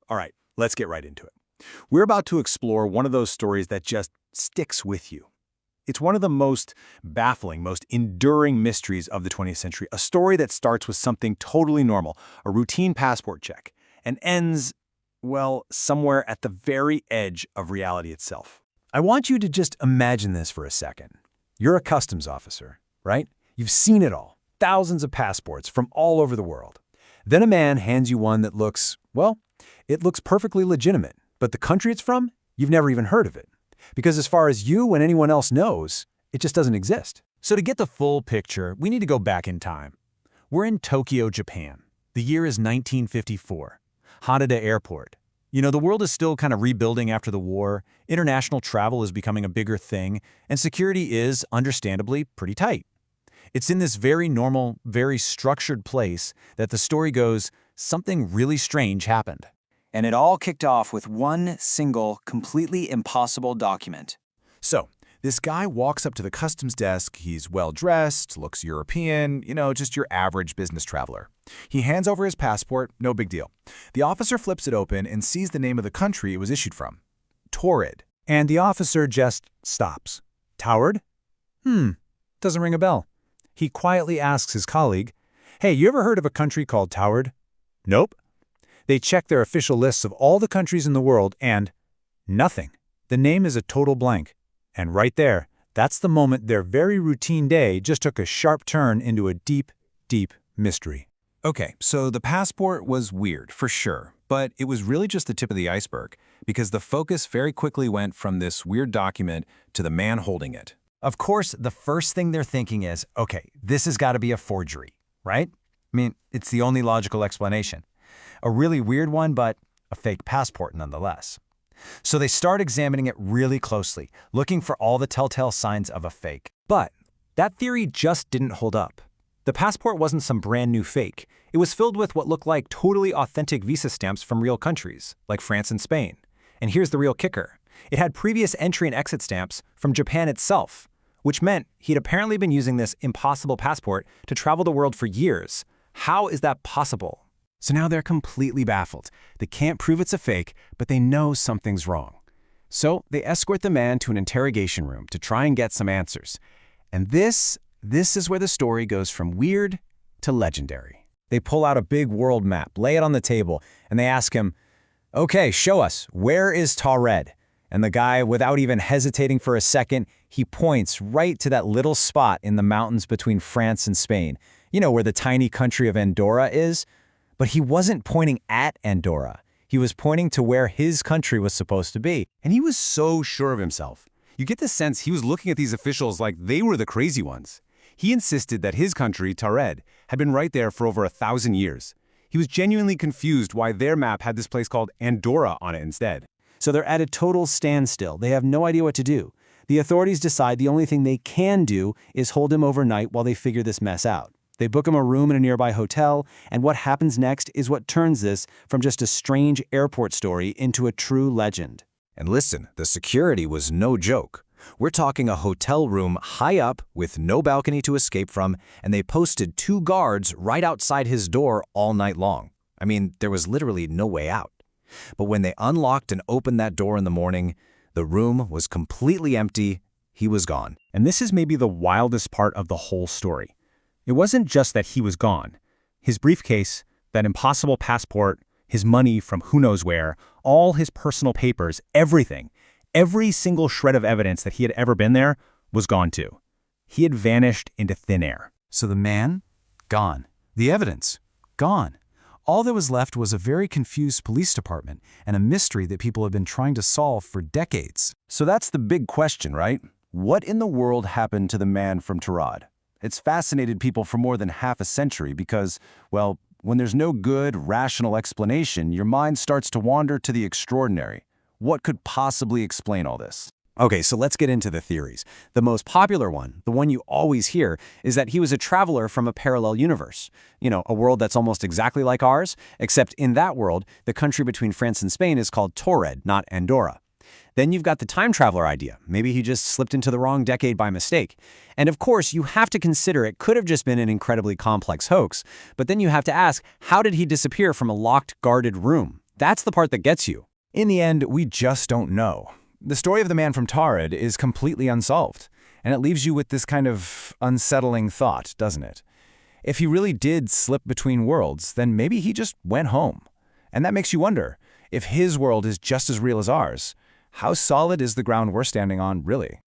All right, let's get right into it. We're about to explore one of those stories that just sticks with you. It's one of the most baffling, most enduring mysteries of the 20th century, a story that starts with something totally normal, a routine passport check, and ends, well, somewhere at the very edge of reality itself. I want you to just imagine this for a second. You're a customs officer, right? You've seen it all, thousands of passports from all over the world. Then a man hands you one that looks, well, it looks perfectly legitimate, but the country it's from, you've never even heard of it. Because as far as you and anyone else knows, it just doesn't exist. So to get the full picture, we need to go back in time. We're in Tokyo, Japan. The year is 1954. Haneda Airport. You know, the world is still kind of rebuilding after the war, international travel is becoming a bigger thing, and security is, understandably, pretty tight. It's in this very normal, very structured place that the story goes, something really strange happened. And it all kicked off with one single, completely impossible document. So, this guy walks up to the customs desk. He's well-dressed, looks European, just your average business traveler. He hands over his passport, no big deal. The officer flips it open and sees the name of the country it was issued from. Taured. And the officer just stops. Taured? Doesn't ring a bell. He quietly asks his colleague, "Hey, you ever heard of a country called Taured?" "Nope." They check their official lists of all the countries in the world and nothing. The name is a total blank. And right there, that's the moment their very routine day just took a sharp turn into a deep, deep mystery. Okay, so the passport was weird, for sure, but it was really just the tip of the iceberg, because the focus very quickly went from this weird document to the man holding it. Of course, the first thing they're thinking is, okay, this has got to be a forgery, right? I mean, it's the only logical explanation. A really weird one, but a fake passport nonetheless. So they start examining it really closely, looking for all the telltale signs of a fake. But that theory just didn't hold up. The passport wasn't some brand new fake. It was filled with what looked like totally authentic visa stamps from real countries, like France and Spain. And here's the real kicker. It had previous entry and exit stamps from Japan itself, which meant he'd apparently been using this impossible passport to travel the world for years. How is that possible? So now they're completely baffled. They can't prove it's a fake, but they know something's wrong. So they escort the man to an interrogation room to try and get some answers. And this is where the story goes from weird to legendary. They pull out a big world map, lay it on the table, and they ask him, "Okay, show us, where is Taured?" And the guy, without even hesitating for a second, he points right to that little spot in the mountains between France and Spain. You know, where the tiny country of Andorra is? But he wasn't pointing at Andorra. He was pointing to where his country was supposed to be. And he was so sure of himself. You get the sense he was looking at these officials like they were the crazy ones. He insisted that his country, Taured, had been right there for over 1,000 years. He was genuinely confused why their map had this place called Andorra on it instead. So they're at a total standstill. They have no idea what to do. The authorities decide the only thing they can do is hold him overnight while they figure this mess out. They book him a room in a nearby hotel, and what happens next is what turns this from just a strange airport story into a true legend. And listen, the security was no joke. We're talking a hotel room high up with no balcony to escape from, and they posted 2 guards right outside his door all night long. I mean, there was literally no way out. But when they unlocked and opened that door in the morning, the room was completely empty. He was gone. And this is maybe the wildest part of the whole story. It wasn't just that he was gone. His briefcase, that impossible passport, his money from who knows where, all his personal papers, everything, every single shred of evidence that he had ever been there was gone too. He had vanished into thin air. So the man? Gone. The evidence? Gone. All that was left was a very confused police department and a mystery that people have been trying to solve for decades. So that's the big question, right? What in the world happened to the man from Taured? It's fascinated people for more than half a century because, well, when there's no good, rational explanation, your mind starts to wander to the extraordinary. What could possibly explain all this? Okay, so let's get into the theories. The most popular one, the one you always hear, is that he was a traveler from a parallel universe. You know, a world that's almost exactly like ours, except in that world, the country between France and Spain is called Taured, not Andorra. Then you've got the time traveler idea. Maybe he just slipped into the wrong decade by mistake. And of course, you have to consider it could have just been an incredibly complex hoax. But then you have to ask, how did he disappear from a locked, guarded room? That's the part that gets you. In the end, we just don't know. The story of the man from Taured is completely unsolved, and it leaves you with this kind of unsettling thought, doesn't it? If he really did slip between worlds, then maybe he just went home. And that makes you wonder, if his world is just as real as ours, how solid is the ground we're standing on, really?